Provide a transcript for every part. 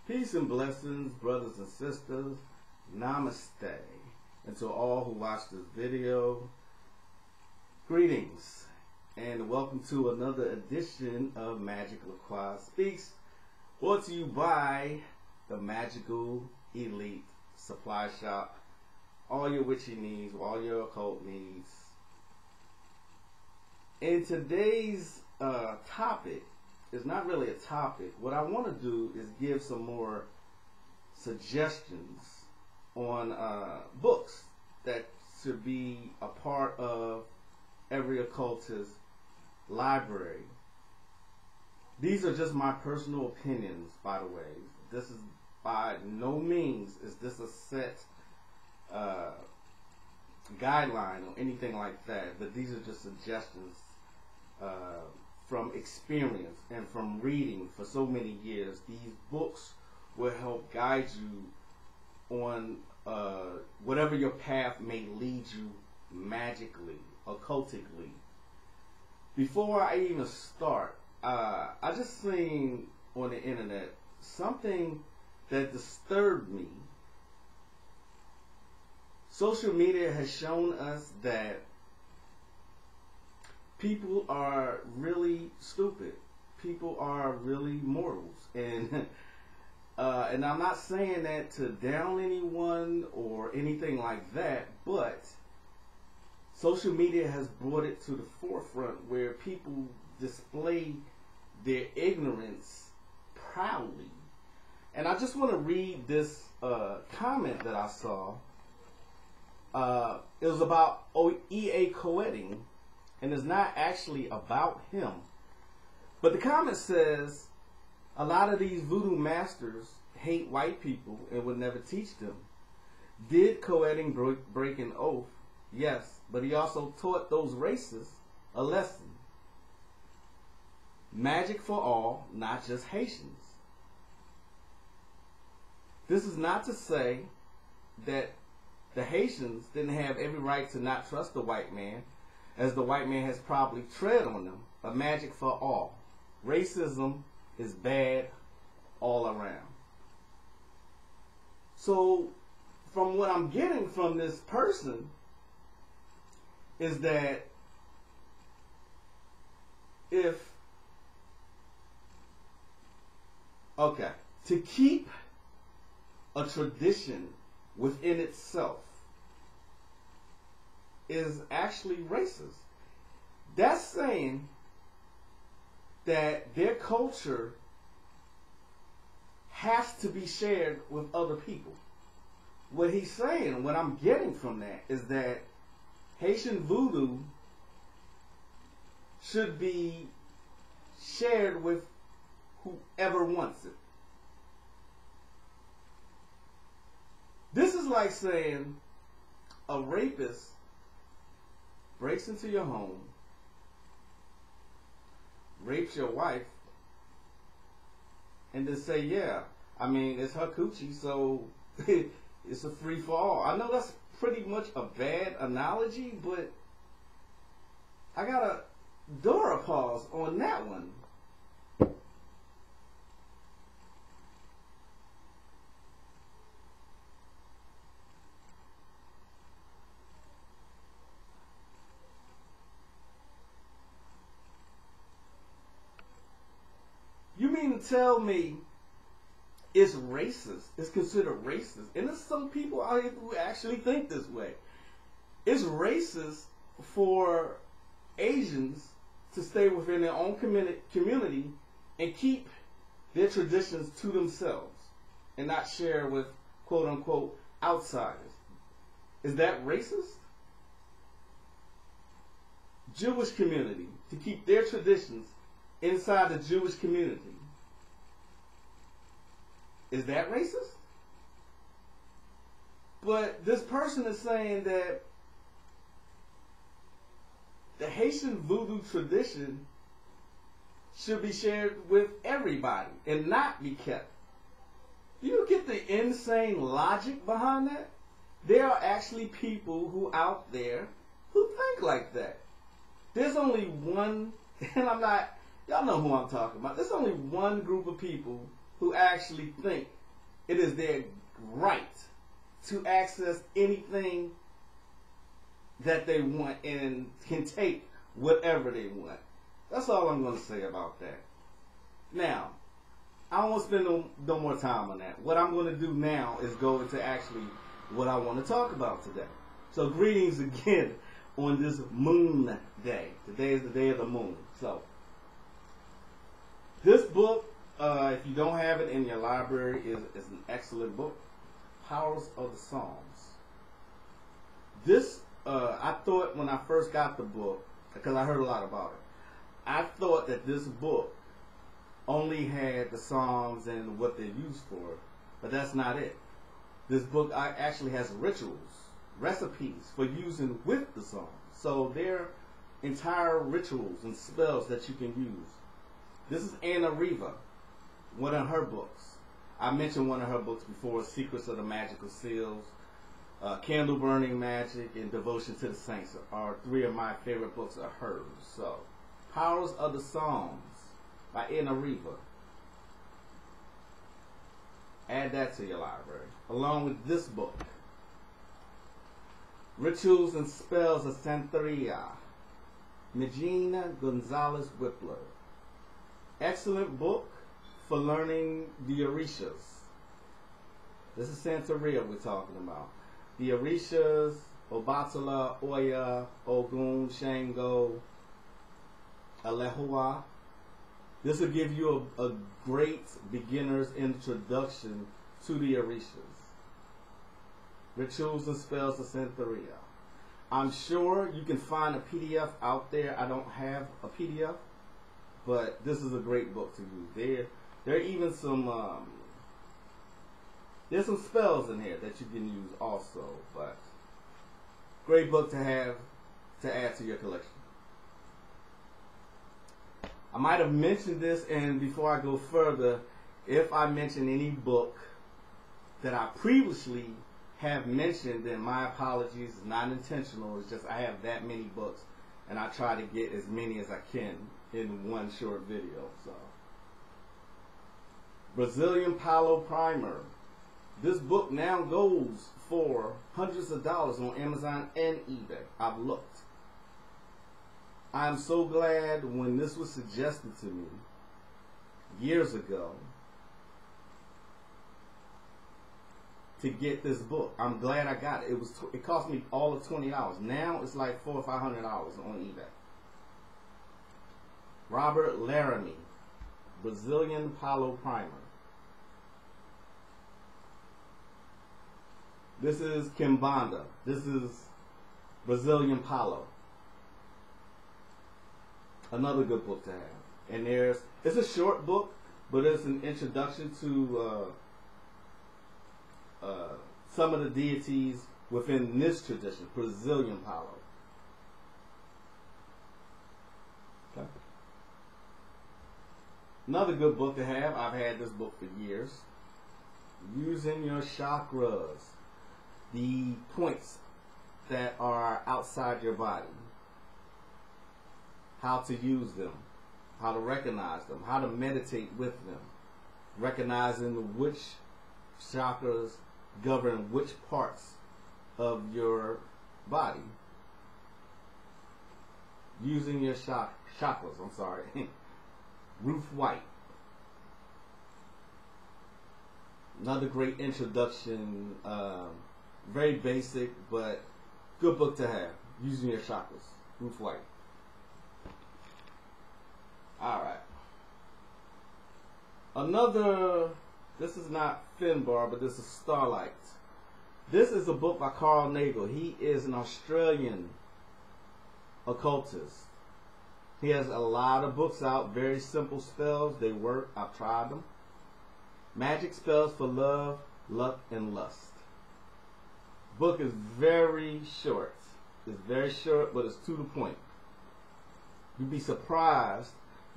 Peace and blessings, brothers and sisters. Namaste. And to all who watch this video, greetings and welcome to another edition of Magick La Croix Speaks, brought to you by the Magickal Elite Supply Shop. All your witchy needs, all your occult needs. In today's topic, it's not really a topic. What I want to do is give some more suggestions on books that should be a part of every occultist library. These are just my personal opinions, by the way. This is by no means is this a set guideline or anything like that, but these are just suggestions from experience and from reading for so many years. These books will help guide you on whatever your path may lead you magically, occultically. Before I even start, I just seen on the internet something that disturbed me. Social media has shown us that people are really stupid. People are really mortals, and I'm not saying that to down anyone or anything like that, but social media has brought it to the forefront where people display their ignorance proudly. And I just want to read this comment that I saw. It was about E.A. Coetting, and it's not actually about him. But the comment says, a lot of these voodoo masters hate white people and would never teach them. Did Coetting break an oath? Yes, but he also taught those races a lesson. Magic for all, not just Haitians. This is not to say that the Haitians didn't have every right to not trust the white man, as the white man has probably tread on them, but magic for all. Racism is bad all around. So, from what I'm getting from this person is that to keep a tradition within itself is actually racist. That's saying that their culture has to be shared with other people. What he's saying, what I'm getting from that, is that Haitian voodoo should be shared with whoever wants it. This is like saying a rapist breaks into your home, rapes your wife, and then say, yeah, I mean, it's her coochie, so it's a free for all. I know that's pretty much a bad analogy, but I got a Dora pause on that one. You mean to tell me it's racist? It's considered racist. And there's some people out here who actually think this way. It's racist for Asians to stay within their own community and keep their traditions to themselves and not share with quote unquote outsiders. Is that racist? Jewish community to keep their traditions inside the Jewish community. Is that racist? But this person is saying that the Haitian voodoo tradition should be shared with everybody and not be kept. Do you get the insane logic behind that? There are actually people who out there who think like that. There's only one, and I'm not, y'all know who I'm talking about. There's only one group of people who actually think it is their right to access anything that they want and can take whatever they want. That's all I'm going to say about that. Now, I don't want to spend no more time on that. What I'm going to do now is go into actually what I want to talk about today. So greetings again on this moon day. Today is the day of the moon. So this book, if you don't have it in your library, is an excellent book. Powers of the Psalms. This, I thought when I first got the book, because I heard a lot about it, I thought that this book only had the Psalms and what they're used for, but that's not it. This book actually has rituals, recipes for using with the Psalms. So there are entire rituals and spells that you can use. This is Anna Riva, one of her books. I mentioned one of her books before, Secrets of the Magical Seals, Candle Burning Magic, and Devotion to the Saints are three of my favorite books of hers. So, Powers of the Psalms by Anna Riva. Add that to your library, along with this book, Rituals and Spells of Santeria, Magina Gonzalez Whippler. Excellent book for learning the Orishas. This is Santeria we're talking about. The Orishas, Obatala, Oya, Ogun, Shango, Alehua. This will give you a great beginner's introduction to the Orishas. Rituals and Spells of Santeria. I'm sure you can find a PDF out there. I don't have a PDF, but this is a great book to use. There are even some there's some spells in here that you can use also, but great book to have to add to your collection. I might have mentioned this, and before I go further, if I mention any book that I previously have mentioned, then my apologies. It's not intentional. It's just I have that many books, and I try to get as many as I can in one short video. So, Brazilian Palo Primer. This book now goes for hundreds of dollars on Amazon and eBay. I've looked. I'm so glad when this was suggested to me years ago to get this book. I'm glad I got it. It cost me all of $20. Now it's like $400 or $500 on eBay. Robert Laramie, Brazilian Palo Primer. This is Kimbanda. This is Brazilian Palo. Another good book to have. And it's a short book, but it's an introduction to some of the deities within this tradition, Brazilian Palo. Okay. Another good book to have, I've had this book for years, Using Your Chakras, the points that are outside your body, how to use them, how to recognize them, how to meditate with them, recognizing which chakras govern which parts of your body. Using your chakras, I'm sorry. Ruth White. Another great introduction, very basic, but good book to have. Using Your Chakras, Ruth White. Alright. Another, this is not Finbar, but this is Starlight. This is a book by Carl Nagel. He is an Australian occultist. He has a lot of books out, very simple spells. They work. I've tried them. Magic Spells for Love, Luck, and Lust. Book is very short. It's very short, but it's to the point. You'd be surprised.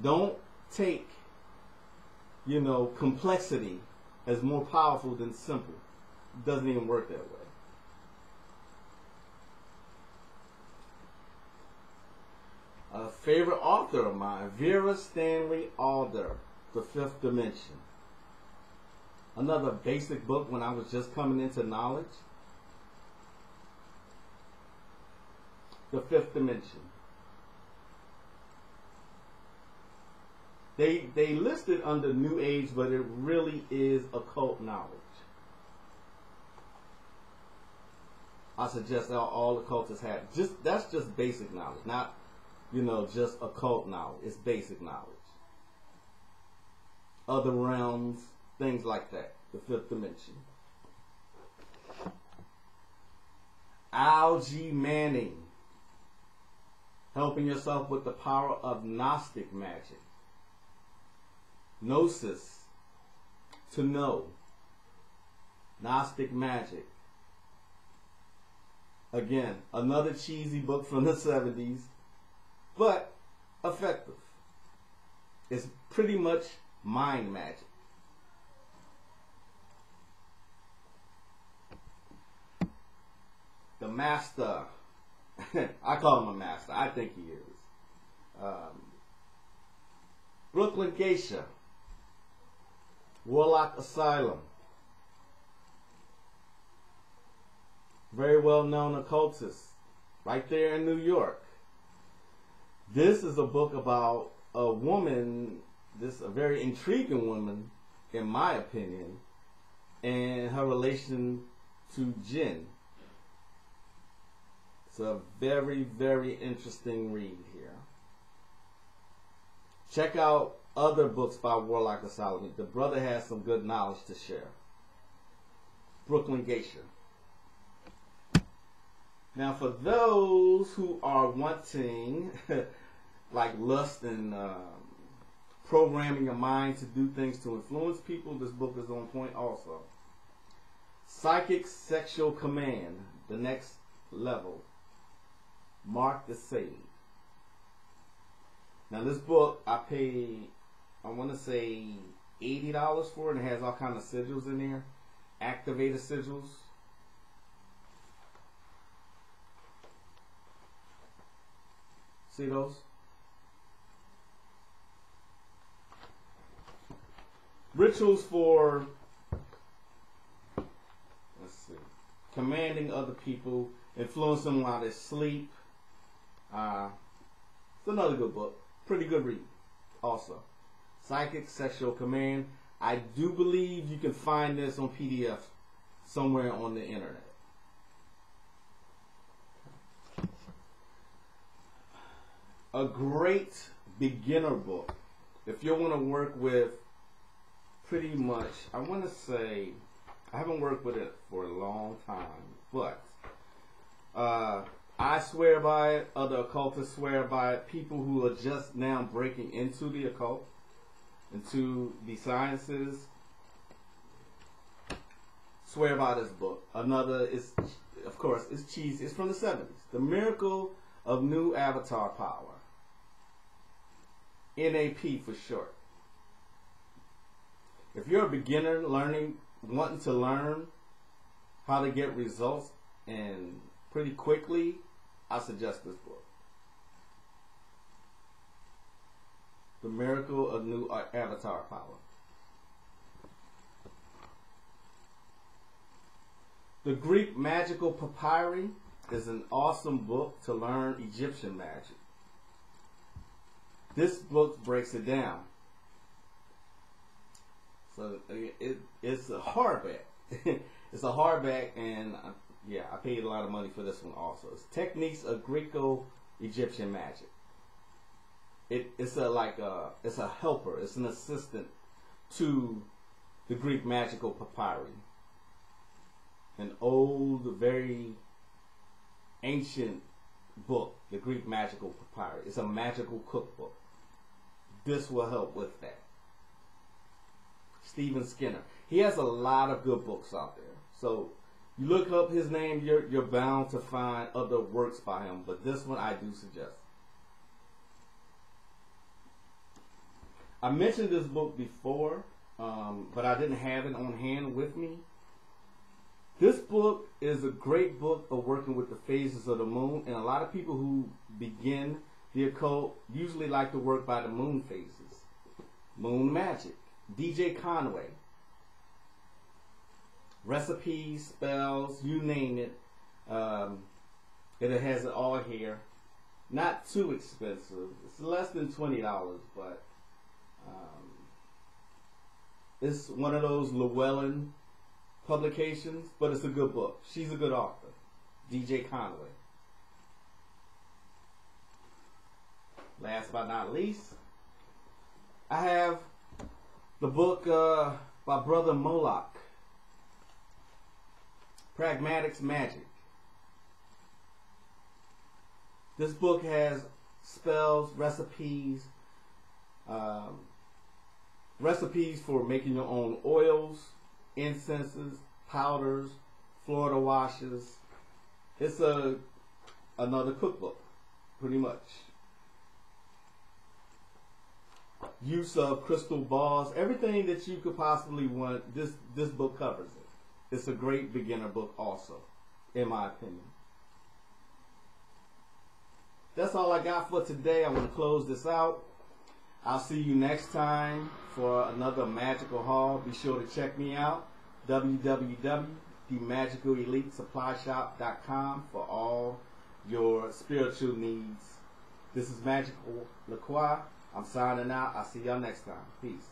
Don't take, complexity as more powerful than simple. It doesn't even work that way. A favorite author of mine, Vera Stanley Alder, The Fifth Dimension. Another basic book when I was just coming into knowledge, The Fifth Dimension. They list it under New Age, but it really is occult knowledge. I suggest all occultists have. That's just basic knowledge, not just occult knowledge. It's basic knowledge. Other realms, things like that. The Fifth Dimension. Al G. Manning. Helping yourself with the power of Gnostic magic. Gnosis. To know. Gnostic magic. Again, another cheesy book from the 70s, but effective. It's pretty much mind magic. The Master. I call him a master. I think he is. Brooklyn Geisha. Warlock Asylum. Very well known occultist. Right there in New York. This is a book about a woman, a very intriguing woman, in my opinion, and her relation to jinn. It's a very, very interesting read here. Check out other books by Warlock Asylum. The brother has some good knowledge to share. Brooklyn Geisha. Now, for those who are wanting, like lust and programming your mind to do things to influence people, this book is on point also. Psychic Sexual Command, The Next Level. Mark the Sage. Now, this book, I paid, I want to say $80 for it, and it has all kinds of sigils in there. Activated sigils. See those? Rituals for, let's see, commanding other people, influencing them while they sleep. It's another good book. Pretty good read also. Psychic Sexual Command. I do believe you can find this on PDF somewhere on the internet. A great beginner book. If you want to work with pretty much, I want to say, I haven't worked with it for a long time, but I swear by it, other occultists swear by it, people who are just now breaking into the occult, into the sciences, swear by this book. Another is, of course, it's cheesy. It's from the 70s. The Miracle of New Avatar Power. NAP for short. If you're a beginner wanting to learn how to get results and pretty quickly, I suggest this book. The Miracle of New Avatar Power. The Greek Magical Papyri is an awesome book to learn Egyptian magic. This book breaks it down. So it's a hardback. It's a hardback, and yeah, I paid a lot of money for this one also. It's Techniques of Greco-Egyptian Magic. It's a helper. It's an assistant to the Greek Magical Papyri. An old, very ancient book, the Greek Magical Papyri. It's a magical cookbook. This will help with that. Stephen Skinner. He has a lot of good books out there. So you look up his name, you're bound to find other works by him. But this one I do suggest. I mentioned this book before, but I didn't have it on hand with me. This book is a great book of working with the phases of the moon, and a lot of people who begin the occult usually like to work by the moon phases. Moon Magic. DJ Conway. recipes, spells, you name it. It has it all here. Not too expensive. It's less than $20, but it's one of those Llewellyn publications, but it's a good book. She's a good author, DJ Conway. Last but not least, I have the book by Brother Moloch, Pragmatics Magic. This book has spells, recipes, recipes for making your own oils, incenses, powders, Florida washes. It's another cookbook, pretty much. Use of crystal balls, everything that you could possibly want. This book covers it. It's a great beginner book, also, in my opinion. That's all I got for today. I'm going to close this out. I'll see you next time for another magical haul. Be sure to check me out, www.themagicalelitesupplyshop.com, for all your spiritual needs. This is Magick La Croix. I'm signing out. I'll see y'all next time. Peace.